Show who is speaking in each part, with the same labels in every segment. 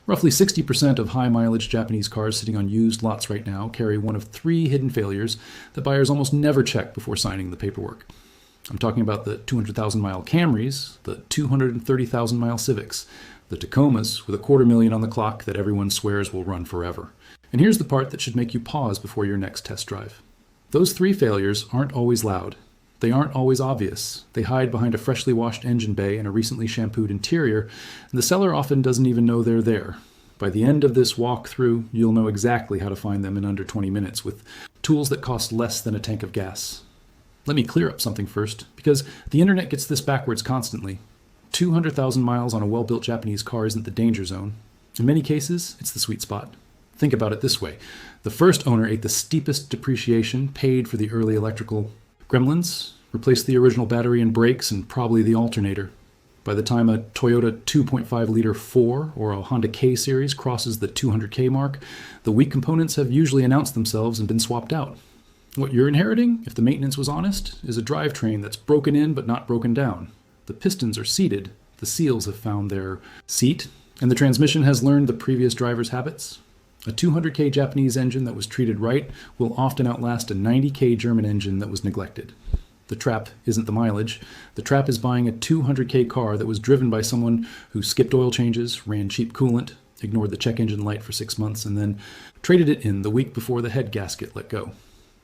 Speaker 1: Roughly 60% of high-mileage Japanese cars sitting on used lots right now carry one of three hidden failures that buyers almost never check before signing the paperwork. I'm talking about the 200,000-mile Camrys, the 230,000-mile Civics, the Tacomas with $250,000 on the clock that everyone swears will run forever. And here's the part that should make you pause before your next test drive. Those three failures aren't always loud. They aren't always obvious. They hide behind a freshly washed engine bay and a recently shampooed interior, and the seller often doesn't even know they're there. By the end of this walkthrough, you'll know exactly how to find them in under 20 minutes with tools that cost less than a tank of gas. Let me clear up something first, because the internet gets this backwards constantly. 200,000 miles on a well-built Japanese car isn't the danger zone. In many cases, it's the sweet spot. Think about it this way. The first owner ate the steepest depreciation, paid for the early electrical gremlins, replaced the original battery and brakes, and probably the alternator. By the time a Toyota 2.5-liter 4 or a Honda K series crosses the 200K mark, the weak components have usually announced themselves and been swapped out. What you're inheriting, if the maintenance was honest, is a drivetrain that's broken in but not broken down. The pistons are seated, the seals have found their seat, and the transmission has learned the previous driver's habits. A 200K Japanese engine that was treated right will often outlast a 90K German engine that was neglected. The trap isn't the mileage. The trap is buying a 200K car that was driven by someone who skipped oil changes, ran cheap coolant, ignored the check engine light for 6 months, and then traded it in the week before the head gasket let go.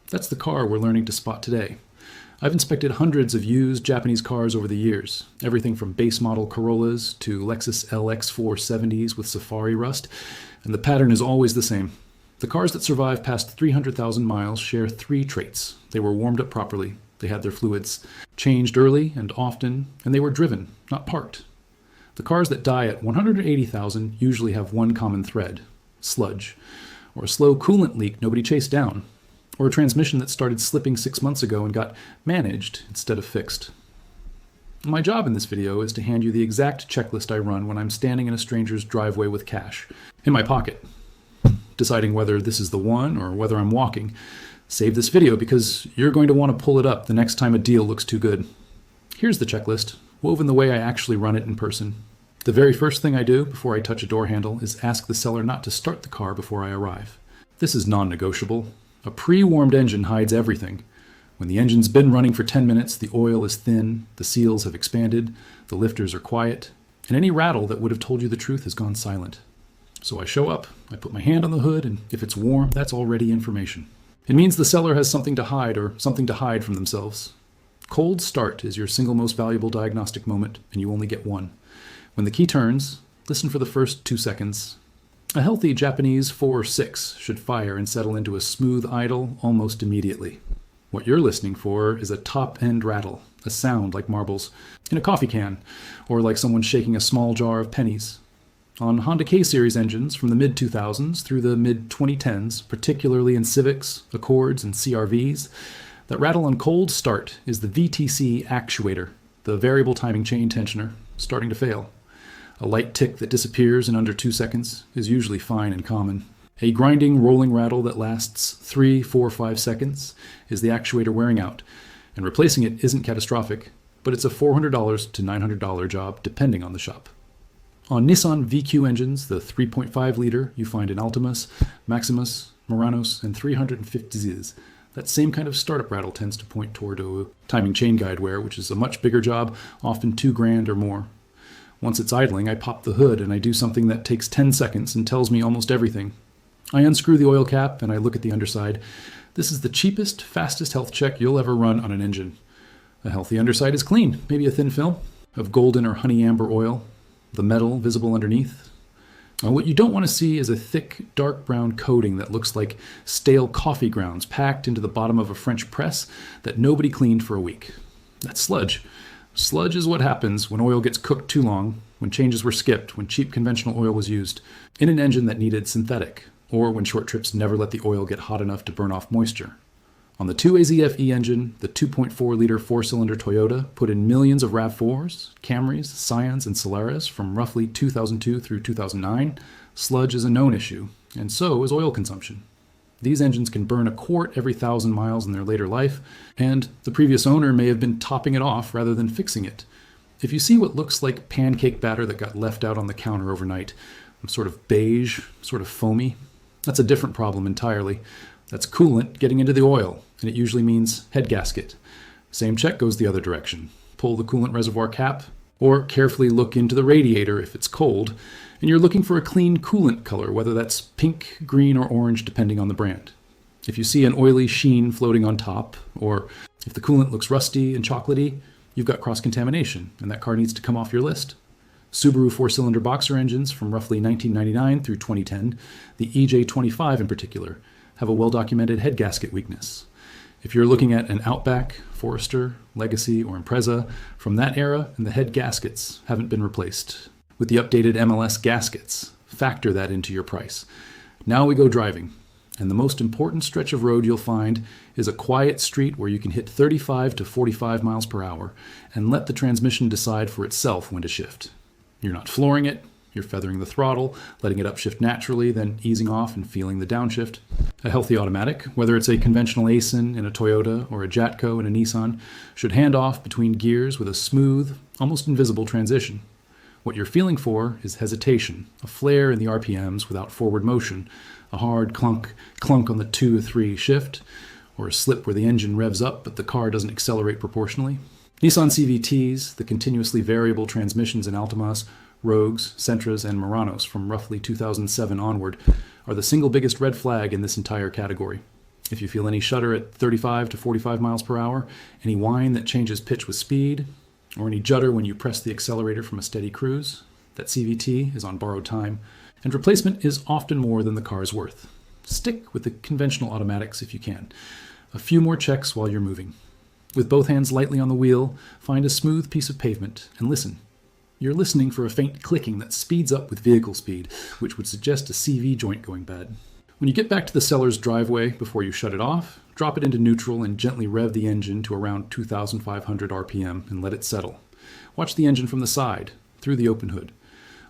Speaker 1: That's the car we're learning to spot today. I've inspected hundreds of used Japanese cars over the years, everything from base model Corollas to Lexus LX 470s with Safari rust, and the pattern is always the same. The cars that survive past 300,000 miles share three traits. They were warmed up properly, they had their fluids changed early and often, and they were driven, not parked. The cars that die at 180,000 usually have one common thread: sludge, or a slow coolant leak nobody chased down, or a transmission that started slipping 6 months ago and got managed instead of fixed. My job in this video is to hand you the exact checklist I run when I'm standing in a stranger's driveway with cash in my pocket, deciding whether this is the one or whether I'm walking. Save this video because you're going to want to pull it up the next time a deal looks too good. Here's the checklist, woven the way I actually run it in person. The very first thing I do before I touch a door handle is ask the seller not to start the car before I arrive. This is non-negotiable. A pre-warmed engine hides everything. When the engine's been running for 10 minutes, the oil is thin, the seals have expanded, the lifters are quiet, and any rattle that would have told you the truth has gone silent. So I show up, I put my hand on the hood, and if it's warm, that's already information. It means the seller has something to hide or something to hide from themselves. Cold start is your single most valuable diagnostic moment, and you only get one. When the key turns, listen for the first 2 seconds. A healthy Japanese 4 or 6 should fire and settle into a smooth idle almost immediately. What you're listening for is a top-end rattle, a sound like marbles in a coffee can, or like someone shaking a small jar of pennies. On Honda K-series engines from the mid-2000s through the mid-2010s, particularly in Civics, Accords, and CR-Vs, that rattle on cold start is the VTC actuator, the variable timing chain tensioner, starting to fail. A light tick that disappears in under 2 seconds is usually fine and common. A grinding, rolling rattle that lasts 3, 4, 5 seconds is the actuator wearing out, and replacing it isn't catastrophic, but it's a $400 to $900 job depending on the shop. On Nissan VQ engines, the 3.5-liter you find in Altimas, Maximus, Muranos, and 350Zs, that same kind of startup rattle tends to point toward a timing chain guide wear, which is a much bigger job, often $2,000 or more. Once it's idling, I pop the hood and I do something that takes 10 seconds and tells me almost everything. I unscrew the oil cap and I look at the underside. This is the cheapest, fastest health check you'll ever run on an engine. A healthy underside is clean, maybe a thin film of golden or honey amber oil, the metal visible underneath. What you don't want to see is a thick, dark brown coating that looks like stale coffee grounds packed into the bottom of a French press that nobody cleaned for a week. That's sludge. Sludge is what happens when oil gets cooked too long, when changes were skipped, when cheap conventional oil was used, in an engine that needed synthetic, or when short trips never let the oil get hot enough to burn off moisture. On the 2AZF-E engine, the 2.4-liter 4-cylinder Toyota put in millions of RAV4s, Camrys, Scions, and Solaris from roughly 2002 through 2009, sludge is a known issue, and so is oil consumption. These engines can burn a quart every 1,000 miles in their later life, and the previous owner may have been topping it off rather than fixing it. If you see what looks like pancake batter that got left out on the counter overnight, sort of beige, sort of foamy. That's a different problem entirely. That's coolant getting into the oil, and it usually means head gasket. Same check goes the other direction. Pull the coolant reservoir cap, or carefully look into the radiator if it's cold, and you're looking for a clean coolant color, whether that's pink, green, or orange, depending on the brand. If you see an oily sheen floating on top, or if the coolant looks rusty and chocolatey, you've got cross-contamination, and that car needs to come off your list. Subaru four-cylinder boxer engines from roughly 1999 through 2010, the EJ25 in particular, have a well-documented head gasket weakness. If you're looking at an Outback, Forester, Legacy, or Impreza from that era, and the head gaskets haven't been replaced with the updated MLS gaskets, factor that into your price. Now we go driving. And the most important stretch of road you'll find is a quiet street where you can hit 35 to 45 miles per hour and let the transmission decide for itself when to shift. You're not flooring it, you're feathering the throttle, letting it upshift naturally, then easing off and feeling the downshift. A healthy automatic, whether it's a conventional Aisin in a Toyota or a Jatco in a Nissan, should hand off between gears with a smooth, almost invisible transition. What you're feeling for is hesitation, a flare in the RPMs without forward motion, a hard clunk on the 2 or 3 shift, or a slip where the engine revs up but the car doesn't accelerate proportionally. Nissan CVTs, the continuously variable transmissions in Altimas, Rogues, Sentras, and Muranos from roughly 2007 onward, are the single biggest red flag in this entire category. If you feel any shudder at 35 to 45 miles per hour, any whine that changes pitch with speed, or any judder when you press the accelerator from a steady cruise, that CVT is on borrowed time, and replacement is often more than the car's worth. Stick with the conventional automatics if you can. A few more checks while you're moving. With both hands lightly on the wheel, find a smooth piece of pavement and listen. You're listening for a faint clicking that speeds up with vehicle speed, which would suggest a CV joint going bad. When you get back to the seller's driveway before you shut it off, drop it into neutral and gently rev the engine to around 2,500 RPM and let it settle. Watch the engine from the side, through the open hood.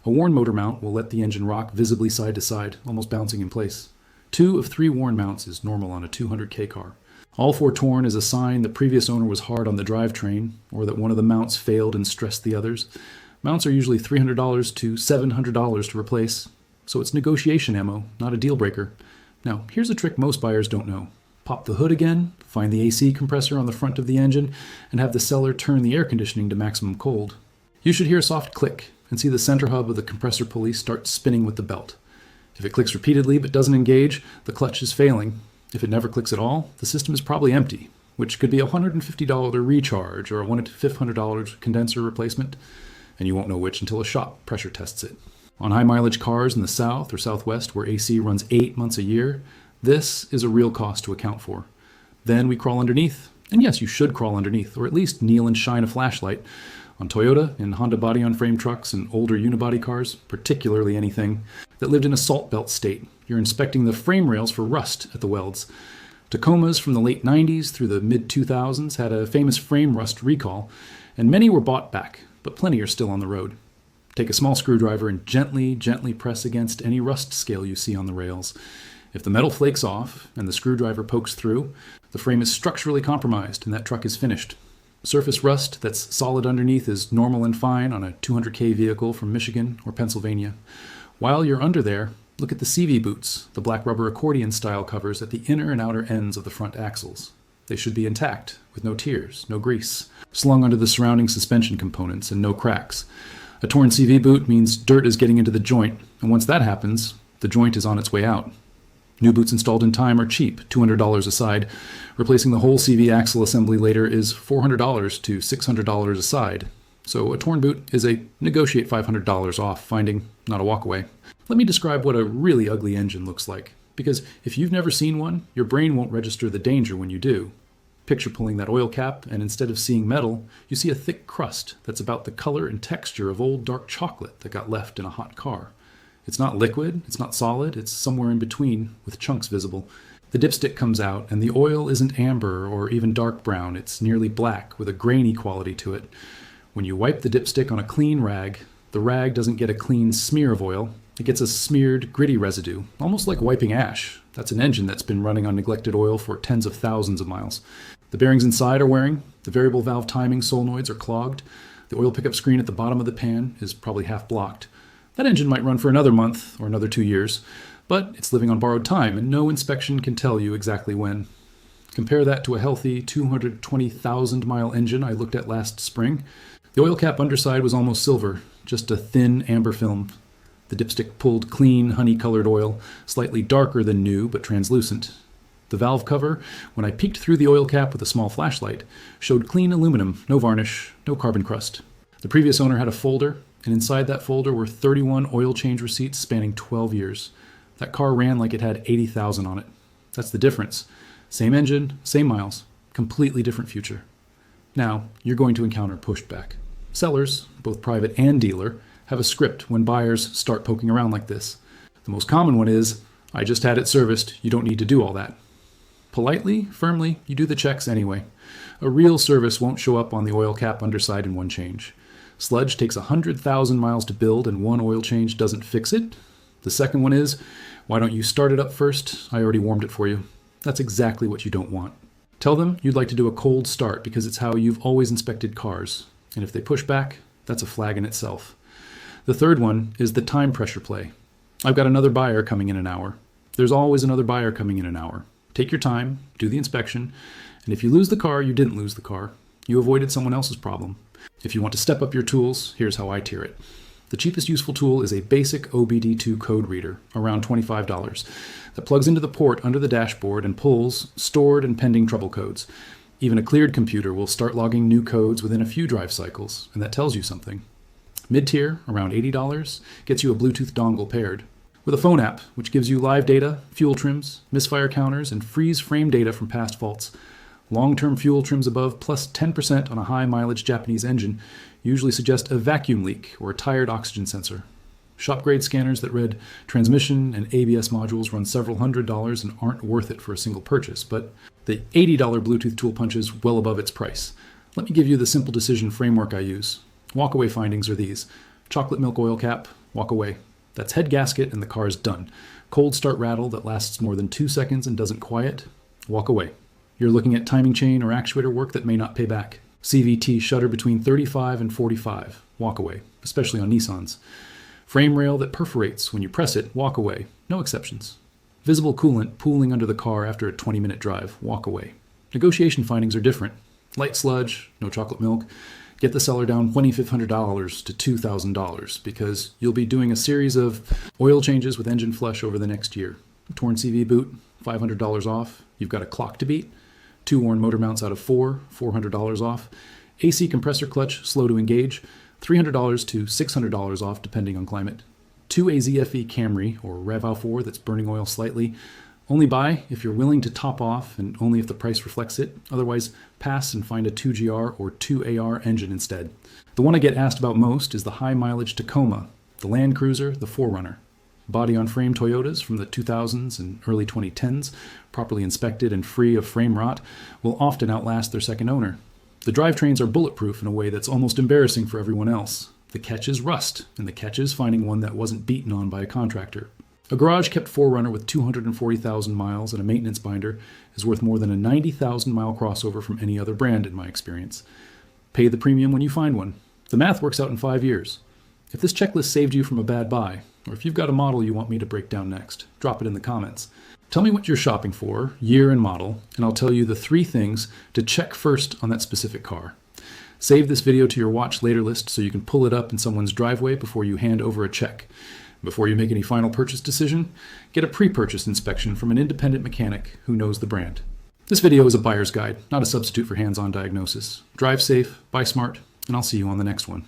Speaker 1: A worn motor mount will let the engine rock visibly side to side, almost bouncing in place. 2 of 3 worn mounts is normal on a 200K car. All 4 torn is a sign the previous owner was hard on the drivetrain, or that one of the mounts failed and stressed the others. Mounts are usually $300 to $700 to replace, so it's negotiation ammo, not a deal breaker. Now, here's a trick most buyers don't know. Pop the hood again, find the AC compressor on the front of the engine, and have the seller turn the air conditioning to maximum cold. You should hear a soft click and see the center hub of the compressor pulley start spinning with the belt. If it clicks repeatedly but doesn't engage, the clutch is failing. If it never clicks at all, the system is probably empty, which could be a $150 recharge or a $100 to $500 condenser replacement, and you won't know which until a shop pressure tests it. On high mileage cars in the South or Southwest where AC runs 8 months a year, this is a real cost to account for. Then we crawl underneath, and yes, you should crawl underneath, or at least kneel and shine a flashlight. On Toyota and Honda body-on-frame trucks and older unibody cars, particularly anything that lived in a salt belt state, you're inspecting the frame rails for rust at the welds. Tacomas from the late 90s through the mid-2000s had a famous frame rust recall, and many were bought back, but plenty are still on the road. Take a small screwdriver and gently press against any rust scale you see on the rails. If the metal flakes off and the screwdriver pokes through, the frame is structurally compromised and that truck is finished. Surface rust that's solid underneath is normal and fine on a 200K vehicle from Michigan or Pennsylvania. While you're under there, look at the CV boots, the black rubber accordion style covers at the inner and outer ends of the front axles. They should be intact, with no tears, no grease, slung onto the surrounding suspension components and no cracks. A torn CV boot means dirt is getting into the joint, and once that happens, the joint is on its way out. New boots installed in time are cheap, $200 a side. Replacing the whole CV axle assembly later is $400 to $600 a side. So a torn boot is a negotiate $500 off finding, not a walkaway. Let me describe what a really ugly engine looks like, because if you've never seen one, your brain won't register the danger when you do. Picture pulling that oil cap, and instead of seeing metal, you see a thick crust that's about the color and texture of old dark chocolate that got left in a hot car. It's not liquid, it's not solid, it's somewhere in between, with chunks visible. The dipstick comes out, and the oil isn't amber or even dark brown, it's nearly black with a grainy quality to it. When you wipe the dipstick on a clean rag, the rag doesn't get a clean smear of oil, it gets a smeared, gritty residue, almost like wiping ash. That's an engine that's been running on neglected oil for tens of thousands of miles. The bearings inside are wearing, the variable valve timing solenoids are clogged, the oil pickup screen at the bottom of the pan is probably half blocked. That engine might run for another month or another 2 years, but it's living on borrowed time, and no inspection can tell you exactly when. Compare that to a healthy 220,000-mile engine I looked at last spring. The oil cap underside was almost silver, just a thin amber film. The dipstick pulled clean, honey-colored oil, slightly darker than new, but translucent. The valve cover, when I peeked through the oil cap with a small flashlight, showed clean aluminum, no varnish, no carbon crust. The previous owner had a folder, and inside that folder were 31 oil change receipts spanning 12 years. That car ran like it had 80,000 on it. That's the difference. Same engine, same miles, completely different future. Now, you're going to encounter pushback. Sellers, both private and dealer, have a script when buyers start poking around like this. The most common one is, "I just had it serviced, you don't need to do all that." Politely, firmly, you do the checks anyway. A real service won't show up on the oil cap underside in one change. Sludge takes 100,000 miles to build and one oil change doesn't fix it. The second one is, "Why don't you start it up first? I already warmed it for you." That's exactly what you don't want. Tell them you'd like to do a cold start because it's how you've always inspected cars. And if they push back, that's a flag in itself. The third one is the time pressure play. I've got another buyer coming in an hour. There's always another buyer coming in an hour. Take your time, do the inspection, and if you lose the car, you didn't lose the car. You avoided someone else's problem. If you want to step up your tools, here's how I tier it. The cheapest useful tool is a basic OBD2 code reader, around $25, that plugs into the port under the dashboard and pulls stored and pending trouble codes. Even a cleared computer will start logging new codes within a few drive cycles, and that tells you something. Mid-tier, around $80, gets you a Bluetooth dongle paired with a phone app, which gives you live data, fuel trims, misfire counters, and freeze frame data from past faults. Long-term fuel trims above plus 10% on a high-mileage Japanese engine usually suggest a vacuum leak or a tired oxygen sensor. Shop-grade scanners that read transmission and ABS modules run several $100s and aren't worth it for a single purchase, but the $80 Bluetooth tool punches well above its price. Let me give you the simple decision framework I use. Walk-away findings are these. Chocolate milk oil cap, walk away. That's head gasket and the car is done. Cold start rattle that lasts more than 2 seconds and doesn't quiet, walk away. You're looking at timing chain or actuator work that may not pay back. CVT shutter between 35 and 45, walk away, especially on Nissans. Frame rail that perforates when you press it, walk away, no exceptions. Visible coolant pooling under the car after a 20-minute drive, walk away. Negotiation findings are different. Light sludge, no chocolate milk. Get the seller down $2,500 to $2,000 because you'll be doing a series of oil changes with engine flush over the next year. Torn CV boot, $500 off. You've got a clock to beat. 2 worn motor mounts out of 4, $400 off. AC compressor clutch, slow to engage, $300 to $600 off depending on climate. 2 AZFE Camry or RevAl4 that's burning oil slightly. Only buy if you're willing to top off and only if the price reflects it. Otherwise, pass and find a 2GR or 2AR engine instead. The one I get asked about most is the high-mileage Tacoma, the Land Cruiser, the 4Runner. Body-on-frame Toyotas from the 2000s and early 2010s, properly inspected and free of frame rot, will often outlast their second owner. The drivetrains are bulletproof in a way that's almost embarrassing for everyone else. The catch is rust, and the catch is finding one that wasn't beaten on by a contractor. A garage-kept 4Runner with 240,000 miles and a maintenance binder is worth more than a 90,000-mile crossover from any other brand in my experience. Pay the premium when you find one. The math works out in 5 years. If this checklist saved you from a bad buy, or if you've got a model you want me to break down next, drop it in the comments. Tell me what you're shopping for, year and model, and I'll tell you the 3 things to check first on that specific car. Save this video to your watch later list so you can pull it up in someone's driveway before you hand over a check. Before you make any final purchase decision, get a pre-purchase inspection from an independent mechanic who knows the brand. This video is a buyer's guide, not a substitute for hands-on diagnosis. Drive safe, buy smart, and I'll see you on the next one.